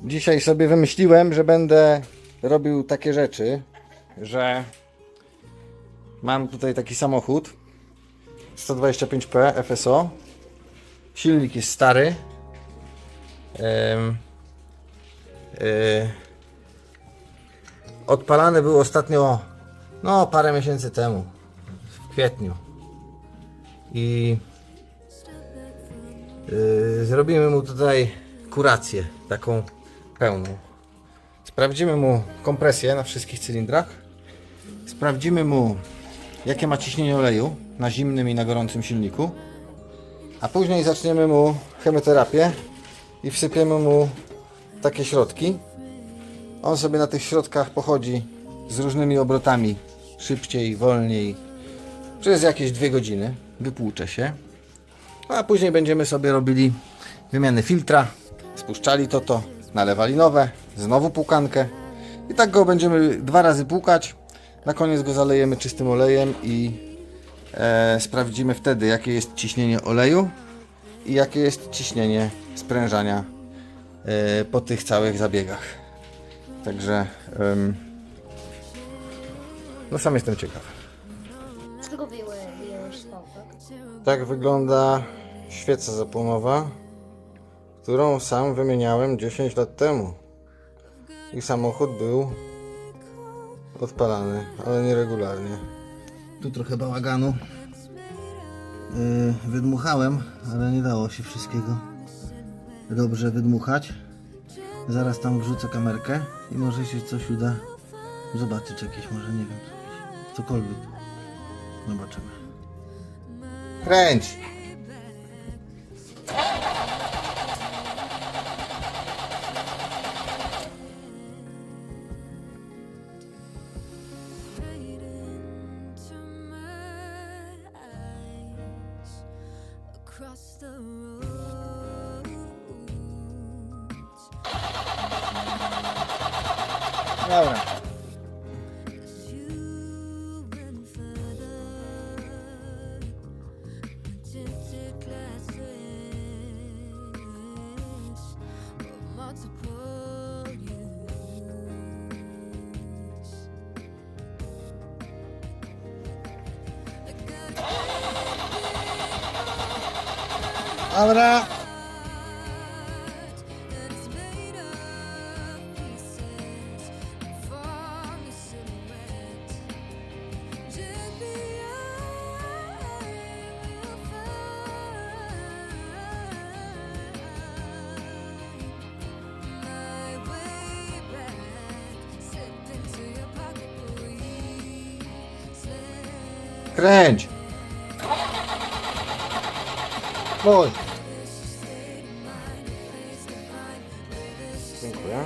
Dzisiaj sobie wymyśliłem, że będę robił takie rzeczy, że mam tutaj taki samochód 125P FSO. Silnik jest stary. Odpalany był ostatnio, no parę miesięcy temu, w kwietniu. I zrobimy mu tutaj kurację, taką pełną. Sprawdzimy mu kompresję na wszystkich cylindrach. Sprawdzimy mu, jakie ma ciśnienie oleju na zimnym i na gorącym silniku. A później zaczniemy mu chemioterapię i wsypiemy mu takie środki. On sobie na tych środkach pochodzi z różnymi obrotami, szybciej, wolniej, przez jakieś 2 godziny, wypłucze się. A później będziemy sobie robili wymianę filtra, spuszczali to, nalewali nowe, znowu płukankę. I tak go będziemy 2 razy płukać. Na koniec go zalejemy czystym olejem i sprawdzimy wtedy, jakie jest ciśnienie oleju i jakie jest ciśnienie sprężania po tych całych zabiegach. Także no sam jestem ciekaw. Z czego wyjąłeś stał, tak? Tak wygląda świeca zapłonowa, którą sam wymieniałem 10 lat temu. I samochód był odpalany, ale nieregularnie. Tu trochę bałaganu. Wydmuchałem, ale nie dało się wszystkiego dobrze wydmuchać. Zaraz tam wrzucę kamerkę i może się coś uda zobaczyć, jakieś może, nie wiem, cokolwiek. Zobaczymy. Kręć! Dobra. Dobra. Kręć! Bądź! Dziękuję.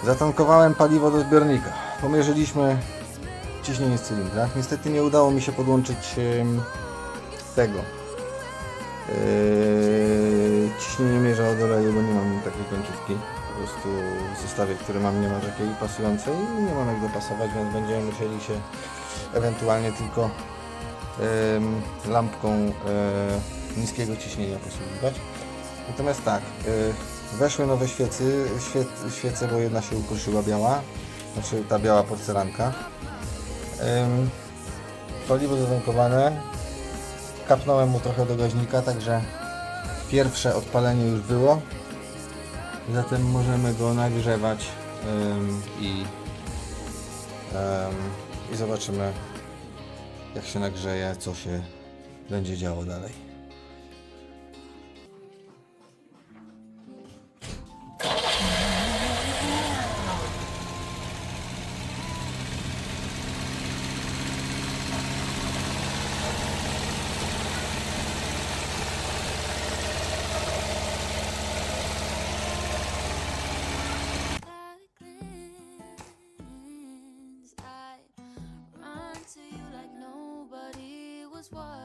Zatankowałem paliwo do zbiornika. Pomierzyliśmy ciśnienie w cylindrach. Niestety nie udało mi się podłączyć tego ciśnienie mierza od oleju, bo nie mam takiej końcówki. Po prostu w zestawie, który mam, nie ma takiej pasującej i nie mam jak dopasować, więc będziemy musieli się ewentualnie tylko lampką niskiego ciśnienia posługiwać. Natomiast tak, weszły nowe świece, bo jedna się ukruszyła, biała, znaczy ta biała porcelanka. Paliwo zatankowane, kapnąłem mu trochę do gaźnika, także pierwsze odpalenie już było. Zatem możemy go nagrzewać i zobaczymy, jak się nagrzeje, co się będzie działo dalej.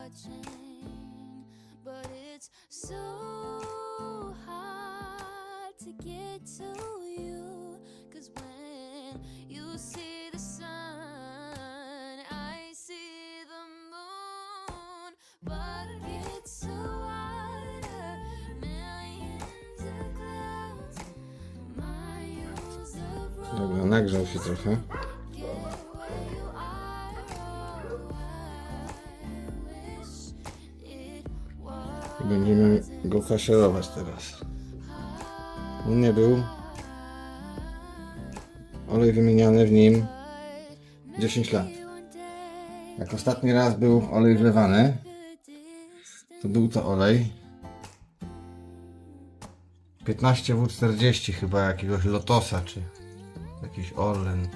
watching, but it's so hard to get to you. 'Cause when you see the sun, I see the moon, but it's so wider, millions of clouds, miles of road. Dobra, nagrzał się trochę. Będziemy go faszerować teraz. On nie był. Olej wymieniany w nim 10 lat. Jak ostatni raz był olej wlewany, to był to olej 15W40 chyba jakiegoś Lotosa, czy jakiś Orlen,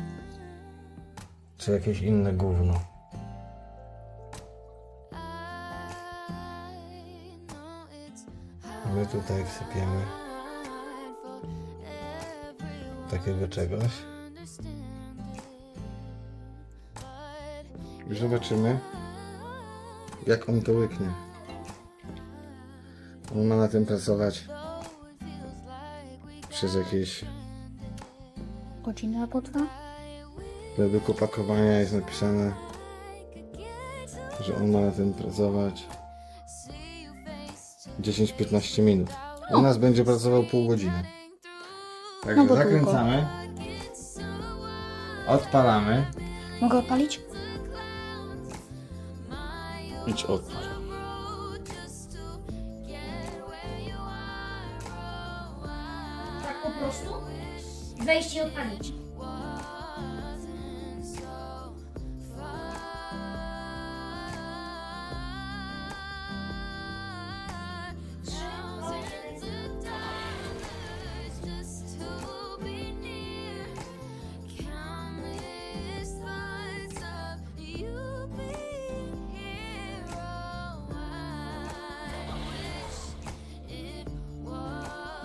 czy jakieś inne gówno. My tutaj wsypiemy takiego czegoś i zobaczymy, jak on to łyknie. On ma na tym pracować przez jakieś Godzina potrwa? według opakowania jest napisane, że on ma na tym pracować 10-15 minut. U nas będzie pracował pół godziny. Także No bo zakręcamy, odpalamy. Mogę odpalić? Idź odpal. Tak po prostu? Wejść i odpalić.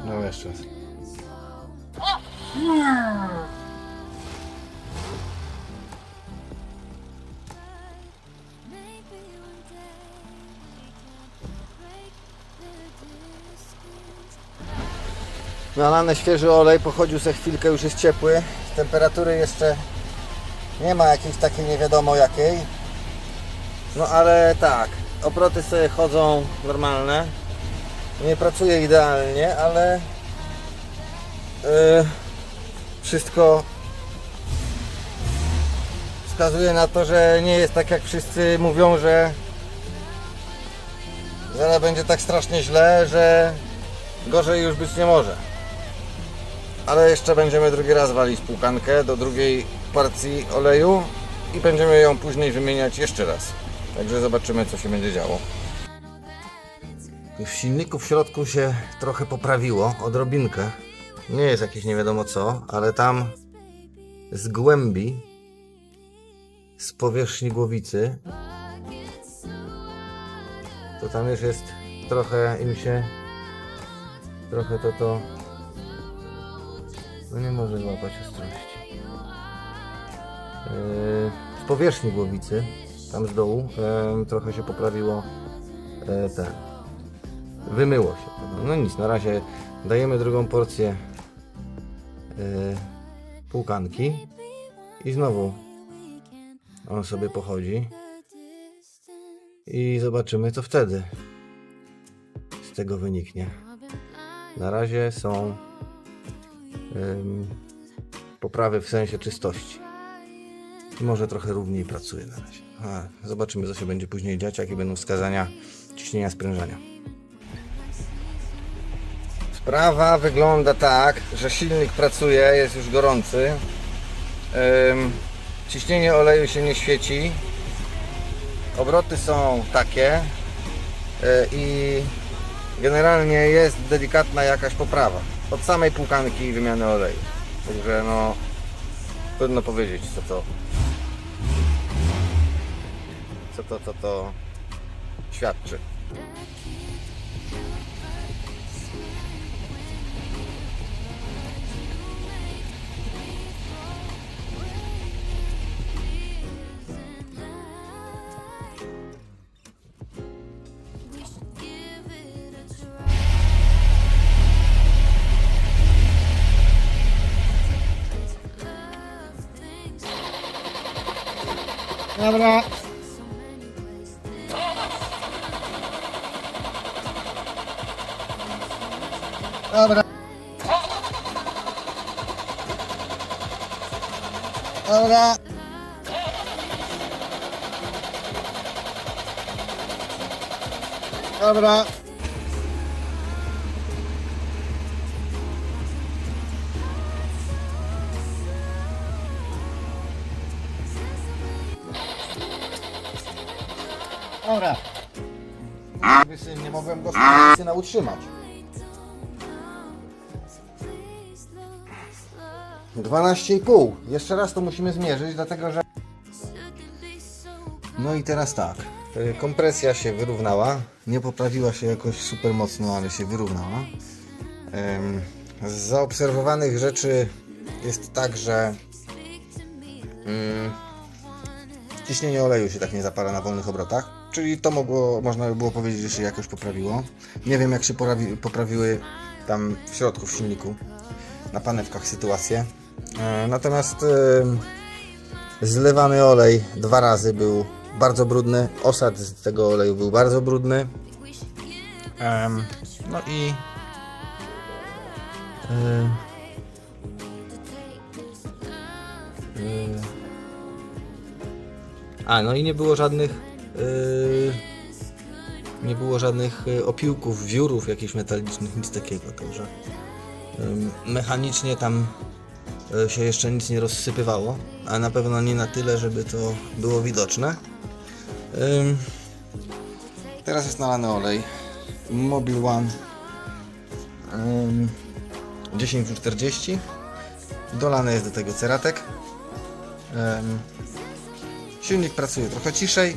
No jeszcze raz. Nalany świeży olej, pochodził ze chwilkę, już jest ciepły. Temperatury jeszcze nie ma jakiejś takiej nie wiadomo jakiej. No ale tak, obroty sobie chodzą normalne. Nie pracuje idealnie, ale wszystko wskazuje na to, że nie jest tak jak wszyscy mówią, że zaraz będzie tak strasznie źle, że gorzej już być nie może. Ale jeszcze będziemy drugi raz walić płukankę do drugiej partii oleju i będziemy ją później wymieniać jeszcze raz. Także zobaczymy, co się będzie działo. W silniku w środku się trochę poprawiło, odrobinkę. Nie jest jakieś nie wiadomo co, ale tam z głębi, z powierzchni głowicy, to tam już jest trochę im się, trochę to no nie może złapać ostrości. Z powierzchni głowicy, tam z dołu, trochę się poprawiło wymyło się. No nic, na razie dajemy drugą porcję płukanki i znowu on sobie pochodzi i zobaczymy, co wtedy z tego wyniknie. Na razie są poprawy w sensie czystości. Może trochę równiej pracuje na razie. Zobaczymy, co się będzie później dziać, jakie będą wskazania ciśnienia sprężania. Sprawa wygląda tak, że silnik pracuje, jest już gorący. Ciśnienie oleju się nie świeci. Obroty są takie i generalnie jest delikatna jakaś poprawa od samej płukanki i wymiany oleju. Także no trudno powiedzieć, co to świadczy. Dobra. Dobra. Dobra. Dobra. Dobra. Nie mogłem go z syna utrzymać. 12,5. Jeszcze raz to musimy zmierzyć, dlatego że... No i teraz tak. Kompresja się wyrównała. Nie poprawiła się jakoś super mocno, ale się wyrównała. Z zaobserwowanych rzeczy jest tak, że ciśnienie oleju się tak nie zapala na wolnych obrotach. Czyli to można by było powiedzieć, że się jakoś poprawiło. Nie wiem, jak się poprawiły tam w środku, w silniku, na panewkach sytuacje. Natomiast zlewany olej 2 razy był bardzo brudny. Osad z tego oleju był bardzo brudny. No i no i nie było żadnych opiłków, wiórów jakichś metalicznych, nic takiego, także mechanicznie tam się jeszcze nic nie rozsypywało, a na pewno nie na tyle, żeby to było widoczne. Teraz jest nalany olej Mobil One 10W40, dolany jest do tego ceratek. Silnik pracuje trochę ciszej.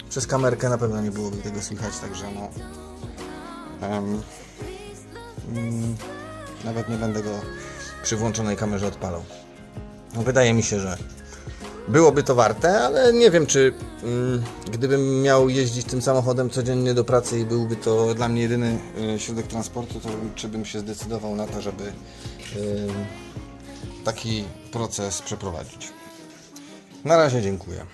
Przez kamerkę na pewno nie byłoby tego słychać, także no nawet nie będę go przy włączonej kamerze odpalał. No, wydaje mi się, że byłoby to warte, ale nie wiem, czy gdybym miał jeździć tym samochodem codziennie do pracy i byłby to dla mnie jedyny środek transportu, to czy bym się zdecydował na to, żeby taki proces przeprowadzić. Na razie dziękuję.